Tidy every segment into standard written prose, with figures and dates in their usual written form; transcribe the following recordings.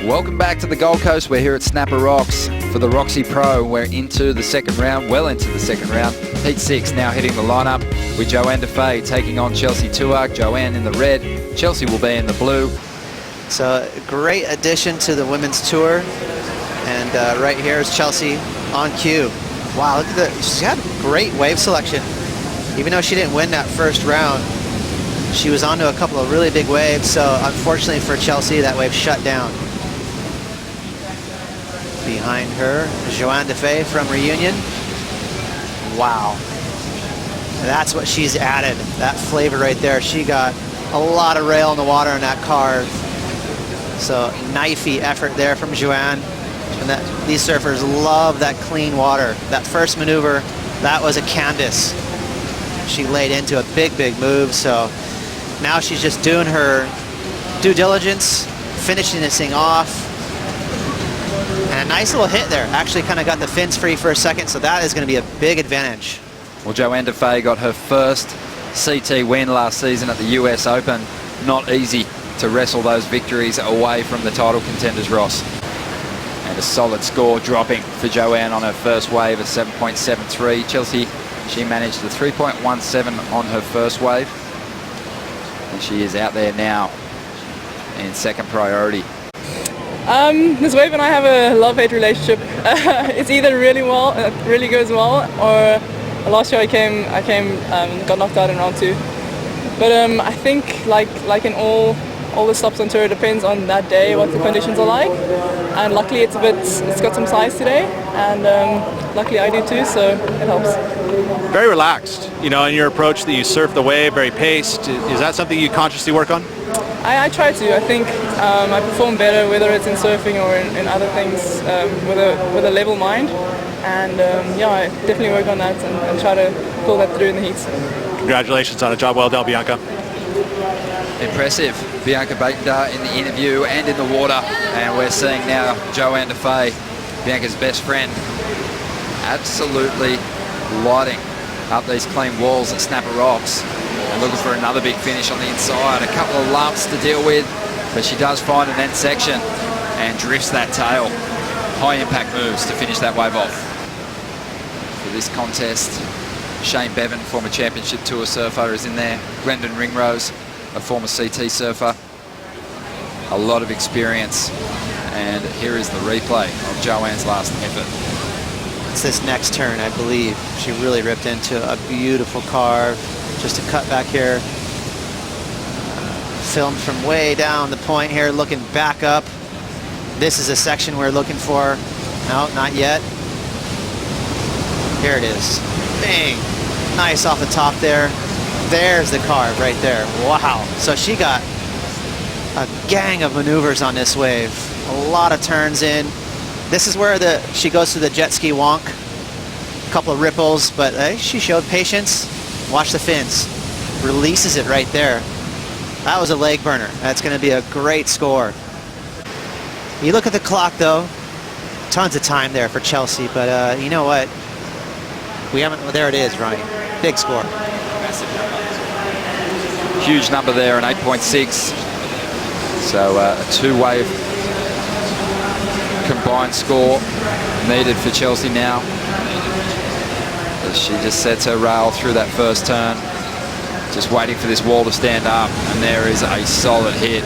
Welcome back to the Gold Coast. We're here at Snapper Rocks for the Roxy Pro. We're into the second round, well into the second round. Heat 6 now hitting the lineup with Johanne Defay taking on Chelsea Tuach. Johanne in the red, Chelsea will be in the blue. So a great addition to the women's tour. And right here is Chelsea on cue. Wow, look at that. She's had great wave selection. Even though she didn't win that first round, she was onto a couple of really big waves. So unfortunately for Chelsea, that wave shut down. Behind her, Johanne Defay from Reunion. Wow. That's what she's added, that flavor right there. She got a lot of rail in the water in that carve. So knifey effort there from Johanne. And these surfers love that clean water. That first maneuver, that was a canvas. She laid into a big, big move. So now she's just doing her due diligence, finishing this thing off. And a nice little hit there. Actually kind of got the fins free for a second, so that is going to be a big advantage. Well, Johanne Defay got her first CT win last season at the US Open. Not easy to wrestle those victories away from the title contenders, Ross. And a solid score dropping for Johanne on her first wave at 7.73. Chelsea, she managed a 3.17 on her first wave. And she is out there now in second priority. This wave and I have a love-hate relationship. It's either really goes well, or last year I got knocked out in round 2. But I think like in all the stops on tour, it depends on that day what the conditions are like. And luckily it's got some size today, and luckily I do too, so it helps. Very relaxed, you know, in your approach that you surf the wave, very paced. Is that something you consciously work on? I try to. I think I perform better whether it's in surfing or in other things with a level mind. And yeah, I definitely work on that and try to pull that through in the heats. Congratulations on a job well done, Bianca. Impressive. Bianca Baker in the interview and in the water. And we're seeing now Johanne Defay, Bianca's best friend, absolutely lighting up these clean walls at Snapper Rocks. And looking for another big finish on the inside. A couple of lumps to deal with, but she does find an end section and drifts that tail. High impact moves to finish that wave off. For this contest, Shane Bevan, former championship tour surfer, is in there. Brendan Ringrose, a former CT surfer. A lot of experience. And here is the replay of Johanne's last effort. It's this next turn, I believe. She really ripped into a beautiful carve. Just a cut back here. Filmed from way down the point here, looking back up. This is a section we're looking for. No, not yet. Here it is. Bang! Nice off the top there. There's the carve right there. Wow. So she got a gang of maneuvers on this wave. A lot of turns in. This is where she goes to the jet ski wonk. A couple of ripples, but she showed patience. Watch the fins. Releases it right there. That was a leg burner. That's going to be a great score. You look at the clock, though. Tons of time there for Chelsea, but you know what? We haven't. Well, there it is, Ronnie. Big score. Huge number there, an 8.6. So a two-wave combined score needed for Chelsea now. As she just sets her rail through that first turn, just waiting for this wall to stand up, and there is a solid hit.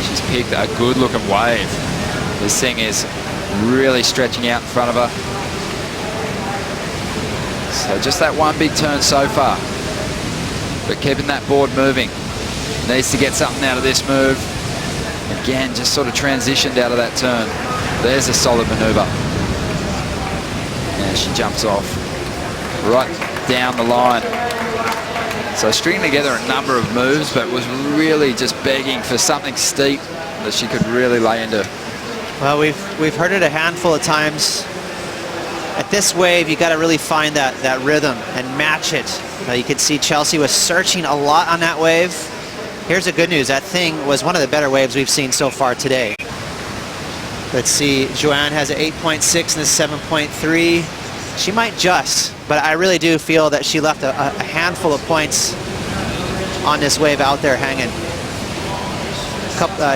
She's picked a good looking wave. This thing is really stretching out in front of her. So just that one big turn so far, but keeping that board moving. Needs to get something out of this move. Again, just sort of transitioned out of that turn. There's a solid maneuver. And she jumps off right down the line. So stringing together a number of moves, but was really just begging for something steep that she could really lay into. Well, we've heard it a handful of times. At this wave, you got to really find that rhythm and match it. You can see Chelsea was searching a lot on that wave. Here's the good news. That thing was one of the better waves we've seen so far today. Let's see. Johanne has an 8.6 and a 7.3. She might just, but I really do feel that she left a handful of points on this wave out there hanging.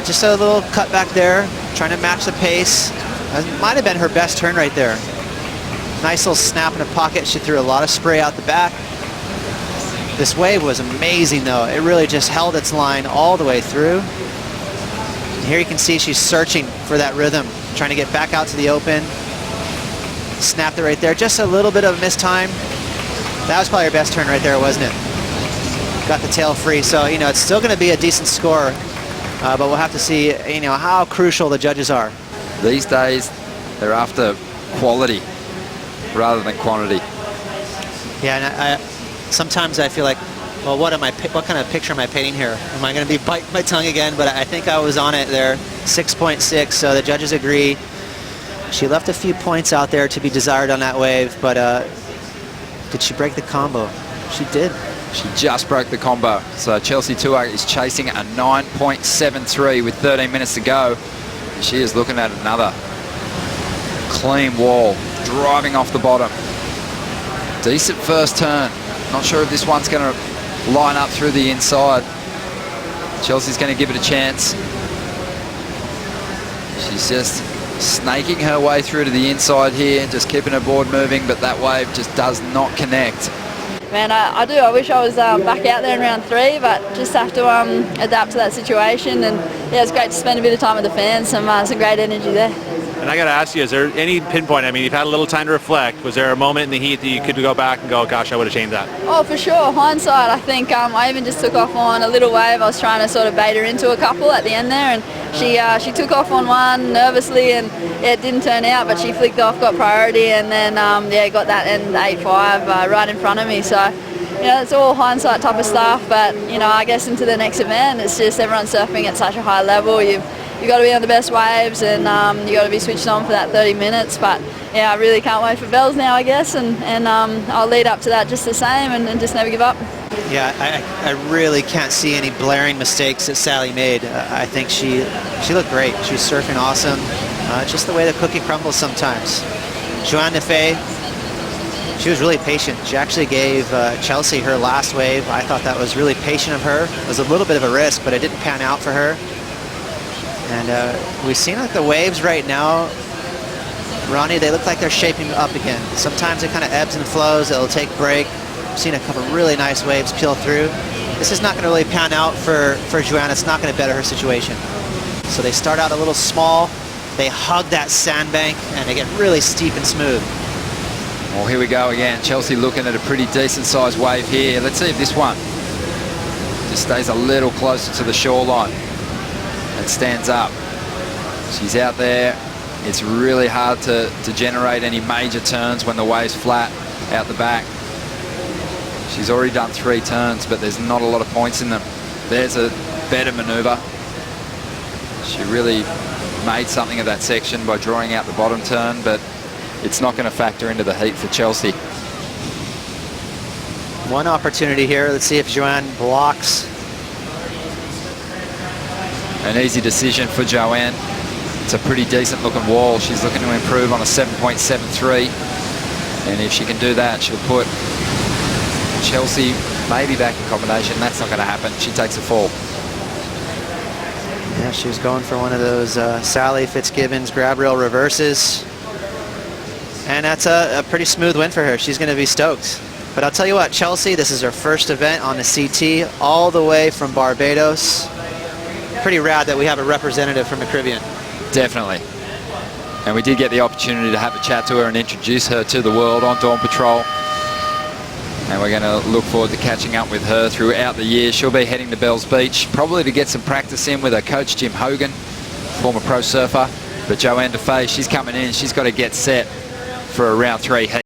Just a little cut back there, trying to match the pace. That might have been her best turn right there. Nice little snap in the pocket. She threw a lot of spray out the back. This wave was amazing though. It really just held its line all the way through. And here you can see she's searching for that rhythm, trying to get back out to the open. Snapped it right there. Just a little bit of mistime. That was probably her best turn right there, wasn't it? Got the tail free. So, you know, it's still going to be a decent score. But we'll have to see, you know, how crucial the judges are. These days, they're after quality rather than quantity. Yeah, and sometimes I feel like, well, what kind of picture am I painting here? Am I going to be biting my tongue again? But I think I was on it there, 6.6. So the judges agree. She left a few points out there to be desired on that wave, but did she break the combo? She did. She just broke the combo. So Chelsea Tuach is chasing a 9.73 with 13 minutes to go. She is looking at another clean wall, driving off the bottom. Decent first turn. Not sure if this one's going to line up through the inside. Chelsea's going to give it a chance. She's just snaking her way through to the inside here, just keeping her board moving, but that wave just does not connect. Man, I do. I wish I was back out there in round 3, but just have to adapt to that situation. And yeah, it's great to spend a bit of time with the fans. Some great energy there. And I got to ask you, is there any pinpoint? I mean, you've had a little time to reflect. Was there a moment in the heat that you could go back and go, gosh, I would have changed that? Oh, for sure. Hindsight, I think I even just took off on a little wave. I was trying to sort of bait her into a couple at the end there, and she took off on one nervously, and yeah, it didn't turn out, but she flicked off, got priority, and then yeah, got that end 8-5 right in front of me. So yeah, it's all hindsight type of stuff. But you know, I guess into the next event, it's just everyone's surfing at such a high level. You've got to be on the best waves, and you got to be switched on for that 30 minutes. But yeah, I really can't wait for bells now, I guess, and I'll lead up to that just the same, and just never give up. Yeah, I really can't see any blaring mistakes that Sally made. I think she looked great. She was surfing awesome. Just the way the cookie crumbles sometimes. Johanne Defay, she was really patient. She actually gave Chelsea her last wave. I thought that was really patient of her. It was a little bit of a risk, but it didn't pan out for her. And we've seen like the waves right now, Ronnie, they look like they're shaping up again. Sometimes it kind of ebbs and flows. It'll take a break. I've seen a couple really nice waves peel through. This is not going to really pan out for Johanne. It's not going to better her situation. So they start out a little small. They hug that sandbank, and they get really steep and smooth. Well, here we go again. Chelsea looking at a pretty decent sized wave here. Let's see if this one just stays a little closer to the shoreline and stands up. She's out there. It's really hard to generate any major turns when the wave's flat out the back. She's already done 3 turns, but there's not a lot of points in them. There's a better maneuver. She really made something of that section by drawing out the bottom turn, but it's not going to factor into the heat for Chelsea. One opportunity here. Let's see if Johanne blocks. An easy decision for Johanne. It's a pretty decent looking wall. She's looking to improve on a 7.73. And if she can do that, she'll put Chelsea maybe back in combination. That's not going to happen. She takes a fall. Yeah, she was going for one of those Sally Fitzgibbons grab rail reverses. And that's a pretty smooth win for her. She's going to be stoked. But I'll tell you what, Chelsea, this is her first event on the CT, all the way from Barbados. Pretty rad that we have a representative from the Caribbean. Definitely. And we did get the opportunity to have a chat to her and introduce her to the world on Dawn Patrol. And we're going to look forward to catching up with her throughout the year. She'll be heading to Bells Beach, probably to get some practice in with her coach, Jim Hogan, former pro surfer. But Johanne Defay, she's coming in. She's got to get set for a round 3 heat.